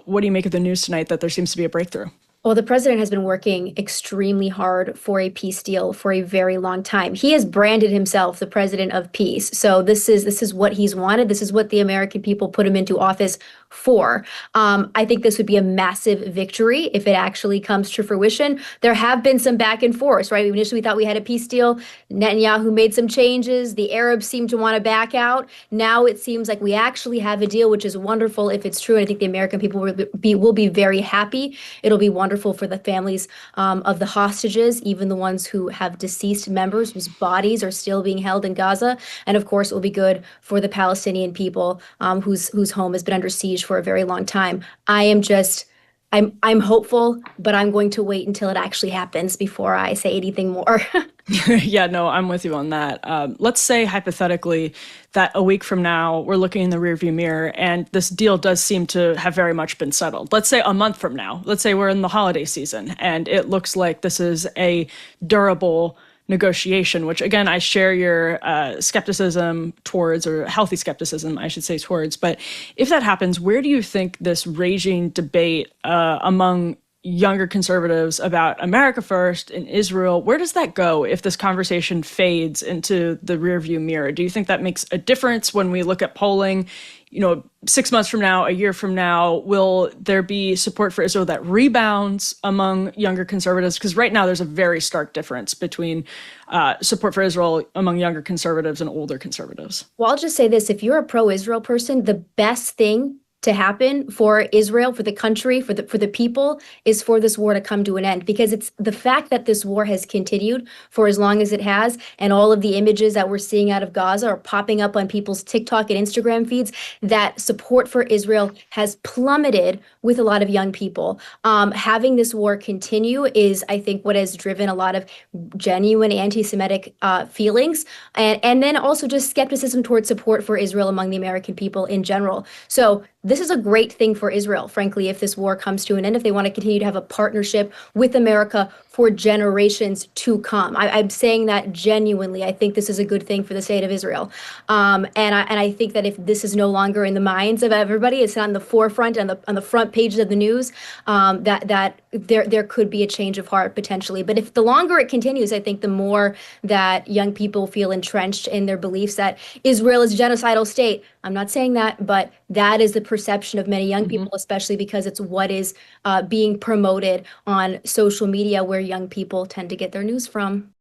what do you make of the news tonight that there seems to be a breakthrough? Well, the president has been working extremely hard for a peace deal for a very long time. He has branded himself the president of peace. So this is what he's wanted. This is what the American people put him into office for. I think this would be a massive victory if it actually comes to fruition. There have been some back and forth, right? Initially, we thought we had a peace deal. Netanyahu made some changes. The Arabs seem to want to back out. Now it seems like we actually have a deal, which is wonderful if it's true. And I think the American people will be very happy. It'll be wonderful for the families of the hostages, even the ones who have deceased members whose bodies are still being held in Gaza. And of course, it will be good for the Palestinian people whose home has been under siege for a very long time. I'm hopeful, but I'm going to wait until it actually happens before I say anything more. Yeah, no, I'm with you on that. Let's say hypothetically that a week from now, we're looking in the rearview mirror and this deal does seem to have very much been settled. Let's say a month from now, let's say we're in the holiday season and it looks like this is a durable negotiation, which again, I share your skepticism towards, or healthy skepticism, I should say, towards. But if that happens, where do you think this raging debate among younger conservatives about America first and Israel, where does that go if this conversation fades into the rearview mirror? Do you think that makes a difference when we look at polling? 6 months from now, a year from now, will there be support for Israel that rebounds among younger conservatives? Because right now there's a very stark difference between support for Israel among younger conservatives and older conservatives. Well, I'll just say this. If you're a pro-Israel person, the best thing to happen for Israel, for the country, for the people, is for this war to come to an end. Because it's the fact that this war has continued for as long as it has, and all of the images that we're seeing out of Gaza are popping up on people's TikTok and Instagram feeds, that support for Israel has plummeted with a lot of young people. Having this war continue is, I think, what has driven a lot of genuine anti-Semitic feelings, and then also just skepticism towards support for Israel among the American people in general. So this is a great thing for Israel, frankly, if this war comes to an end, if they want to continue to have a partnership with America for generations to come. I'm saying that genuinely. I think this is a good thing for the state of Israel. And I think that if this is no longer in the minds of everybody, it's not in the forefront, on the front pages of the news, that there could be a change of heart potentially. But if the longer it continues, I think the more that young people feel entrenched in their beliefs that Israel is a genocidal state. I'm not saying that, but that is the perception of many young people, especially because it's what is being promoted on social media, where young people tend to get their news from.